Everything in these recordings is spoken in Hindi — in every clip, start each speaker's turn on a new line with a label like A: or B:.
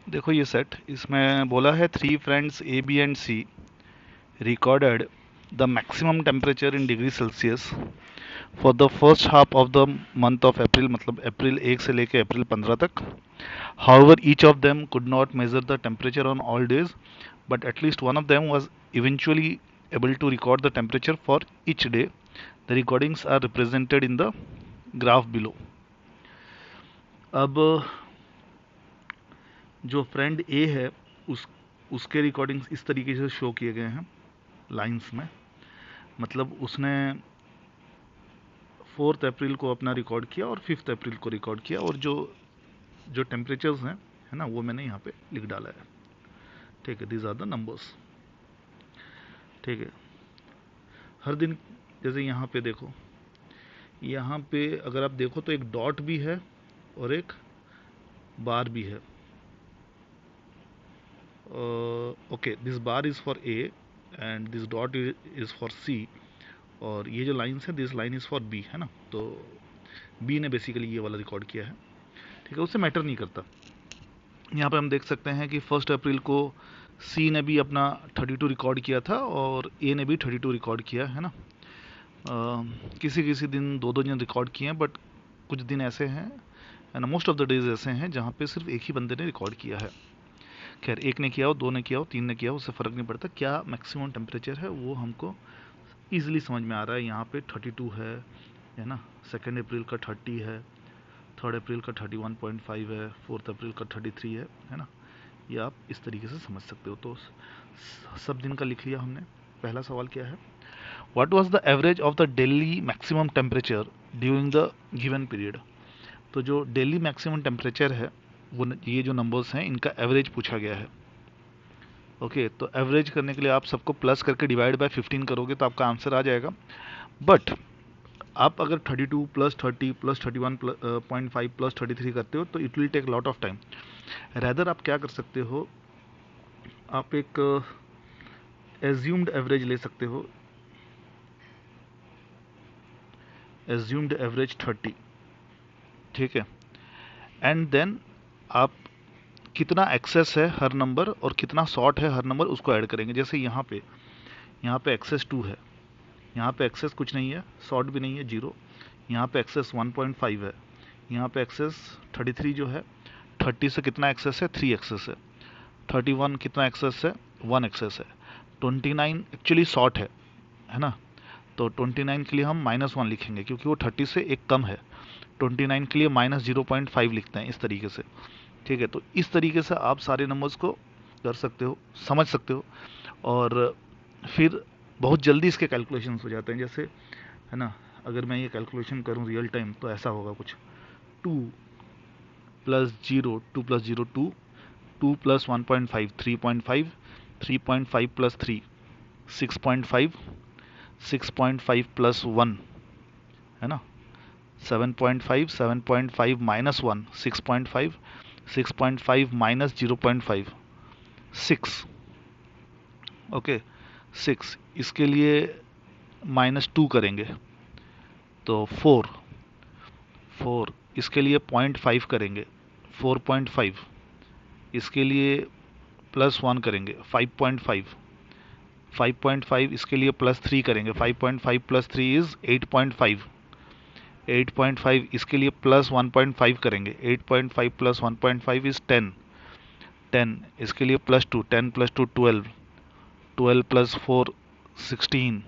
A: देखो ये सेट, इसमें बोला है three friends A B and C recorded the maximum temperature in degree Celsius for the first half of the month of April, मतलब अप्रैल 1 से लेके अप्रैल 15 तक. However each of them could not measure the temperature on all days, but at least one of them was eventually able to record the temperature for each day. The recordings are represented in the graph below. अब जो फ्रेंड ए है उसके रिकॉर्डिंग्स इस तरीके से शो किए गए हैं लाइंस में. मतलब उसने 4 अप्रैल को अपना रिकॉर्ड किया और 5 अप्रैल को रिकॉर्ड किया, और जो जो टेम्परेचर्स हैं है ना, वो मैंने यहाँ पे लिख डाला है. ठीक है, दीज आर द नंबर्स. ठीक है, हर दिन जैसे यहाँ पे देखो, यहाँ पे अगर आप देखो तो एक डॉट भी है और एक बार भी है. Okay, this bar is for A and this dot is for C, और ये जो लाइन्स है this line is for B, है ना. तो बी ने बेसिकली ये वाला रिकॉर्ड किया है. ठीक है, उससे मैटर नहीं करता. यहाँ पे हम देख सकते हैं कि 1 अप्रैल को सी ने भी अपना 32 रिकॉर्ड किया था और ए ने भी 32 रिकॉर्ड किया है ना. किसी किसी दिन दो दो जन रिकॉर्ड किए हैं, बट कुछ दिन ऐसे हैं and most of the days ऐसे हैं जहाँ पे सिर्फ एक ही बंदे ने रिकॉर्ड किया है. खैर, एक ने किया हो, दो ने किया हो, तीन ने किया हो, उससे फ़र्क नहीं पड़ता. क्या मैक्सिमम टेम्परेचर है वो हमको ईजिली समझ में आ रहा है. यहाँ पे 32 है ना. 2 अप्रैल का 30 है, 3 अप्रैल का 31.5 है, 4 अप्रैल का 33 है ना. ये आप इस तरीके से समझ सकते हो. तो सब दिन का लिख लिया हमने. पहला सवाल क्या है, what was the average of the daily maximum temperature during the given period. तो जो डेली मैक्सिमम टेम्परेचर है वो ये जो नंबर्स हैं इनका एवरेज पूछा गया है. ओके, तो एवरेज करने के लिए आप सबको प्लस करके डिवाइड बाय 15 करोगे तो आपका आंसर आ जाएगा. बट आप अगर 32 प्लस 30 प्लस 31.5 प्लस 33 करते हो तो it will take lot of time. Rather आप क्या कर सकते हो, आप एक एज्यूम्ड एवरेज ले सकते हो. Assumed average 30. ठीक है, एंड देन आप कितना एक्सेस है हर नंबर और कितना शॉर्ट है हर नंबर उसको ऐड करेंगे. जैसे यहाँ पे एक्सेस 2 है, यहाँ पे एक्सेस कुछ नहीं है, शॉर्ट भी नहीं है, जीरो. यहाँ पे एक्सेस 1.5 है, यहाँ पे एक्सेस 33 जो है, 30 से कितना एक्सेस है, 3 एक्सेस है. 31 कितना एक्सेस है, 1 एक्सेस है. 29 एक्चुअली शॉर्ट है ना. तो 29 के लिए हम -1 लिखेंगे क्योंकि वो 30 से एक कम है. 29 के लिए -0.5 लिखते हैं इस तरीके से. ठीक है, तो इस तरीके से आप सारे नंबर्स को कर सकते हो, समझ सकते हो, और फिर बहुत जल्दी इसके कैलकुलेशंस हो जाते हैं. जैसे है ना, अगर मैं ये कैलकुलेशन करूं रियल टाइम तो ऐसा होगा कुछ. 2 plus 0, 2 plus 0 2, 2 plus 1.5 3.5, 3.5 plus 3 6.5, 6.5 plus 1 है ना 7.5, 7.5 माइनस 1 6.5, 6.5 माइनस 0.5 6. ओके, 6. इसके लिए -2 करेंगे तो 4. 4 इसके लिए 0.5 करेंगे 4.5. इसके लिए +1 करेंगे 5.5. 5.5 इसके लिए +3 करेंगे 5.5 प्लस 3 इज 8.5. 8.5 इसके लिए +1.5 करेंगे 8.5 प्लस 1.5 इज 10. 10 इसके लिए +2, 10 plus 2 12, 12 plus 4 16,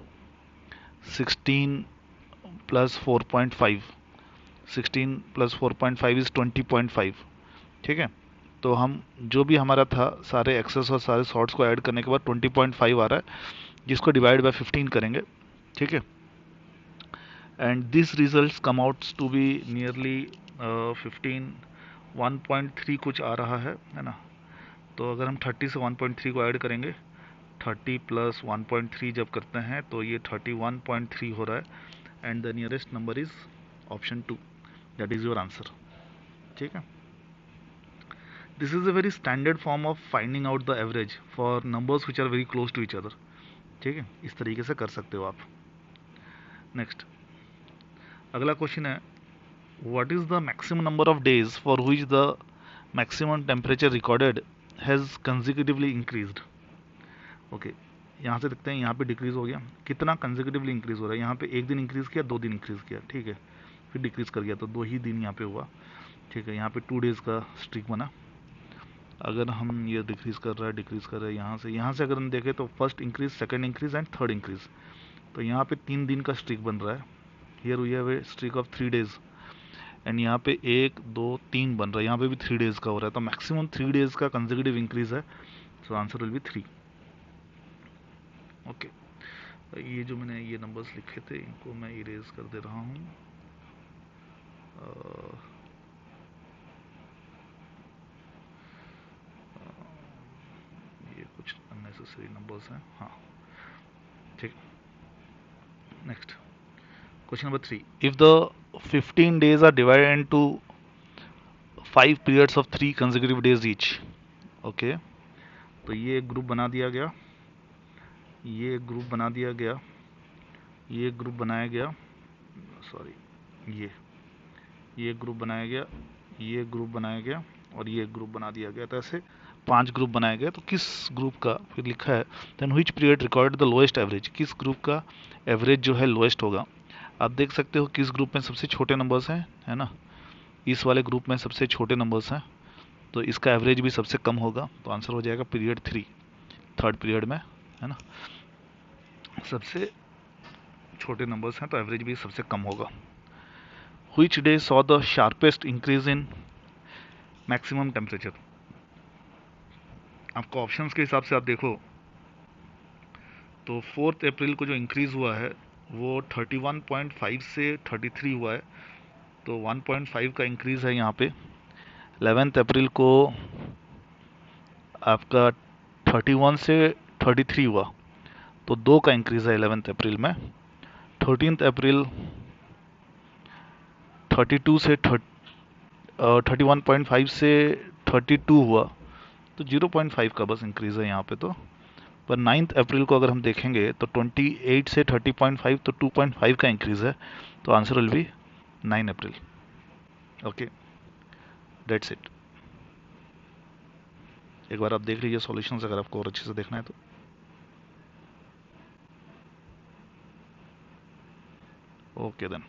A: 16 plus 4.5, 16 plus 4.5 is 20.5. ठीक है, तो हम जो भी हमारा था सारे एक्सेस और सारे शॉर्ट्स को ऐड करने के बाद 20.5 आ रहा है, जिसको डिवाइड बाय 15 करेंगे. ठीक है, and this results come outs to be nearly 15. 1.3 कुछ आ रहा है ना. तो अगर हम 30 से 1.3 को ऐड करेंगे, 30 प्लस 1.3 जब करते हैं तो ये 31.3 हो रहा है. And the nearest number is option 2, that is your answer. ठीक है, this is a very standard form of finding out the average for numbers which are very close to each other. ठीक है, इस तरीके से कर सकते हो आप. नेक्स्ट, अगला क्वेश्चन है, what is the maximum number of days for which the maximum temperature recorded has consecutively increased. Okay, यहाँ से देखते हैं, यहाँ पे डिक्रीज हो गया, कितना कंसेक्यूटिवली इंक्रीज हो रहा है, यहाँ पे एक दिन इंक्रीज किया, 2 दिन इंक्रीज किया, ठीक है, फिर डिक्रीज कर गया, तो 2 ही दिन यहाँ पे हुआ, ठीक है। यहाँ पे 2 डेज का स्ट्रिक बना। अगर हम ये डिक्रीज कर रहा है, डिक्रीज कर रहा है, यहाँ से अगर हम देखें तो first increase, second increase and third increase, तो यहाँ पे 3 दिन का स्ट्रिक बन रहा है। Here we have a streak of 3 days and यहाँ पे 1 2 3 बन रहा है, यहाँ पे भी 3 डेज का हो रहा है, तो मैक्सिमम 3 डेज का कंसेक्यूटिव इंक्रीज है, so answer will be 3। Okay, ये जो मैंने ये नंबर्स लिखे थे इनको मैं इरेज कर दे रहा हूँ। ये कुछ अननेसेसरी नंबर्स हैं, हाँ ठीक। Next question number 3, if the 15 days are divided into 5 periods of 3 consecutive days each। Okay, तो ये एक ग्रुप बना दिया गया, ये एक ग्रुप बना दिया गया, ये एक ग्रुप बनाया गया, सॉरी, ये एक ग्रुप बनाया गया, ये एक ग्रुप बनाया गया और ये एक ग्रुप बना दिया गया, तो ऐसे 5 ग्रुप बनाए गए। तो किस ग्रुप का, फिर लिखा है then which period record the lowest average, किस ग्रुप का एवरेज जो है लोएस्ट होगा। आप देख सकते हो किस ग्रुप में सबसे छोटे नंबर्स हैं, है ना, इस वाले ग्रुप में सबसे छोटे नंबर्स हैं, तो इसका एवरेज भी सबसे कम होगा, तो आंसर हो जाएगा पीरियड 3, थर्ड पीरियड में, है ना, सबसे छोटे नंबर्स हैं तो एवरेज भी सबसे कम होगा। Which day saw the sharpest increase in maximum temperature। आपको ऑप्शंस के हिसाब से आप देखो तो 4 अप्रैल को जो इंक्रीज हुआ है वो 31.5 से 33 हुआ है, तो 1.5 का इंक्रीज है यहाँ पे। 11 अप्रैल को आपका 31 से 33 हुआ, तो 2 का इंक्रीज है 11 अप्रैल में। 13 अप्रैल 32 से 31.5 से 32 हुआ, तो 0.5 का बस इंक्रीज है यहाँ पे। तो पर 9 अप्रैल को अगर हम देखेंगे तो 28 से 30.5, तो 2.5 का इंक्रीज है, तो answer will be 9 April. Okay, that's it. एक बार आप देख लीजिए सॉल्यूशंस अगर आपको और अच्छे से देखना है तो। Okay then.